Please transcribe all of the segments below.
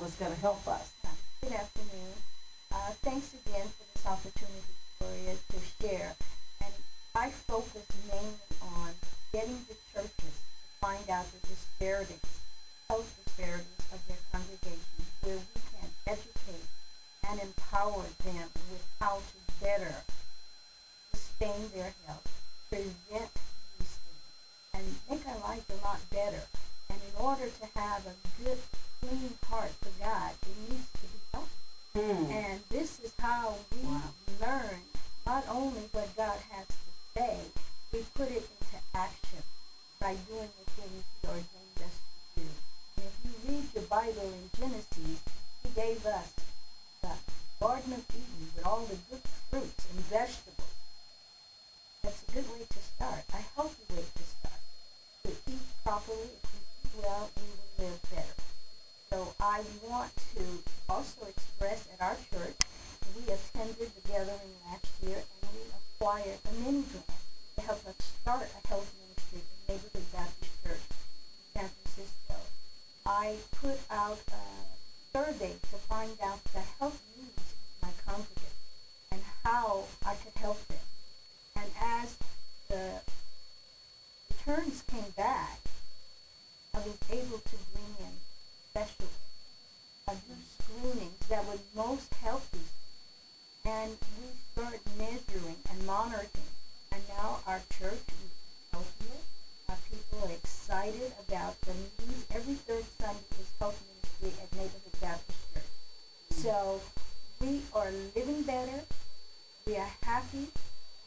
that's going to help us. Good afternoon. Thanks again for this opportunity, Gloria, to share. And I focus mainly on getting the churches to find out the disparities, health disparities of their congregations, where we can educate and empower them with how to better sustain their health, prevent these things, and make our lives a lot better. And in order to have a good, clean heart for God, it needs to be healthy. And this is how we learn not only what God has to say, we put it into action by doing the things He ordained us to do. And if you read your Bible in Genesis, He gave us the Garden of Eden with all the good fruits and vegetables. That's a good way to start, a healthy way to start. To eat properly, if we eat well, we will live better. So I want to also express at our church, we attended the gathering last year and we acquired a mini grant to help us start a health ministry in Neighborhood Baptist Church in San Francisco. I put out a survey to find out the health needs of my congregants and how I could help them. And as the returns came back, I was able to bring in specialists, do screenings that would most help these people. And we started measuring and monitoring. And now our church is healthier. Our people are excited about the needs. Every third Sunday is health ministry at Neighborhood Baptist Church. So we are living better, we are happy,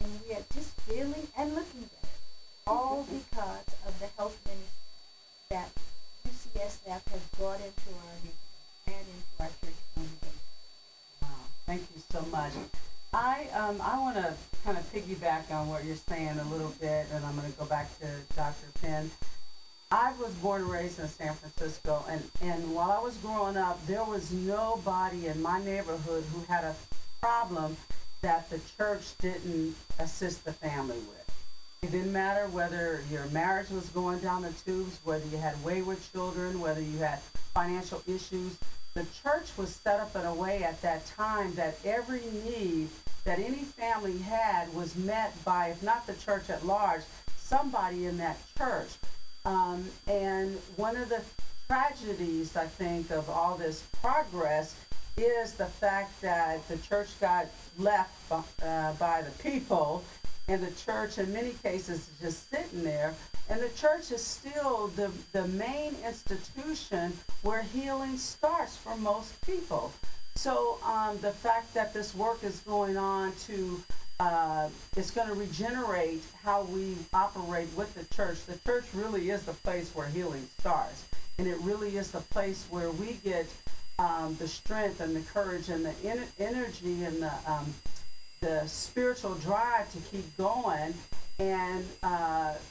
and we are just feeling and looking better. All because of the health ministry that UCSF has brought into our neighborhood and into our church congregation. Wow, thank you so much. I want to kind of piggyback on what you're saying a little bit, and I'm going to go back to Dr. Penn. I was born and raised in San Francisco, and while I was growing up, there was nobody in my neighborhood who had a problem that the church didn't assist the family with. It didn't matter whether your marriage was going down the tubes, whether you had wayward children, whether you had financial issues. The church was set up in a way at that time that every need that any family had was met by, if not the church at large, somebody in that church. And one of the tragedies, I think, of all this progress is the fact that the church got left by the people, and the church in many cases is just sitting there, and the church is still the main institution where healing starts for most people. So the fact that this work is going on to it's going to regenerate how we operate with the church really is the place where healing starts, and it really is the place where we get the strength and the courage and the energy and the spiritual drive to keep going. And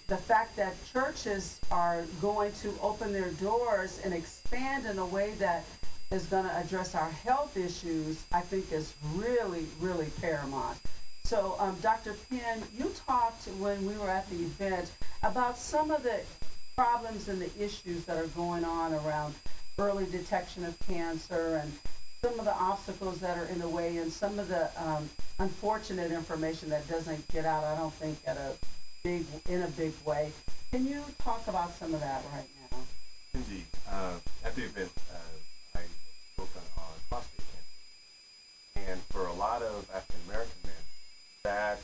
the fact that churches are going to open their doors and expand in a way that is going to address our health issues, I think is really, really paramount. So, Dr. Penn, you talked when we were at the event about some of the problems and the issues that are going on around early detection of cancer and some of the obstacles that are in the way and some of the unfortunate information that doesn't get out, I don't think, in a big way. Can you talk about some of that right now? Indeed. At the event, I spoke on prostate cancer. And for a lot of African American men, that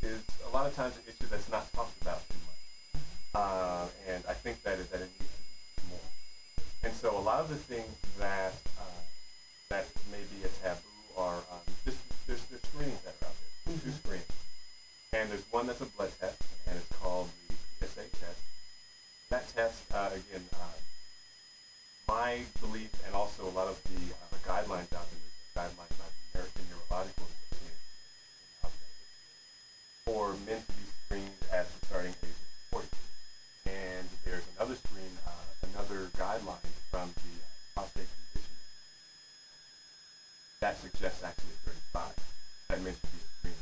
is a lot of times an issue that's not talked about too much. And I think that it needs to be more. And so a lot of the things that may be a taboo are there's screenings that are out there. Two screenings. And there's one that's a blood test, and it's called the PSA test. That test, again, my belief and also a lot of the guidelines out there, guidelines by the American Neurological Association for men to be screened at the starting age of 40. And there's another another guideline from the prostate condition that suggests actually 35 that men should be screened.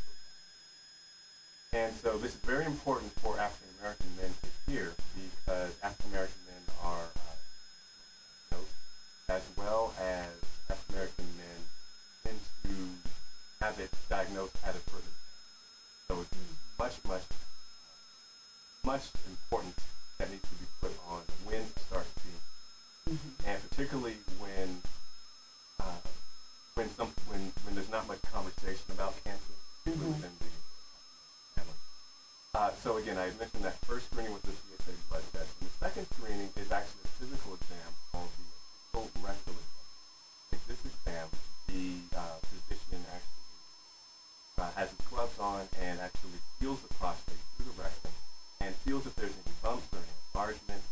And so this is very important for African American men to hear, because African American men are as well diagnosed at a further time. So it's much importance that needs to be put on when to start screening, and particularly when there's not much conversation about cancer, particularly within the family. So again, I mentioned that first screening with the PSA blood test, and the second screening is actually a physical exam called the rectal exam. In this exam, the physician actually has his gloves on and actually feels the prostate through the rectum and feels if there's any bumps or any enlargement.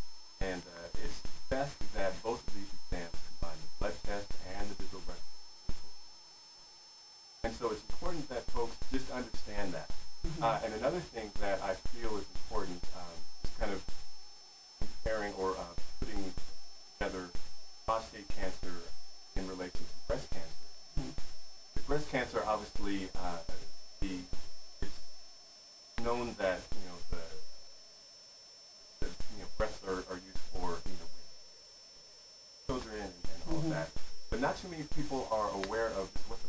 And it's best that both of these exams combine the blood test and the visual rectal. And so it's important that folks just understand that. And another thing that I feel is important is kind of comparing or putting together prostate cancer in relation to breast cancer. With breast cancer, obviously, it's known that the breasts are used for children and all of that, but not too many people are aware of what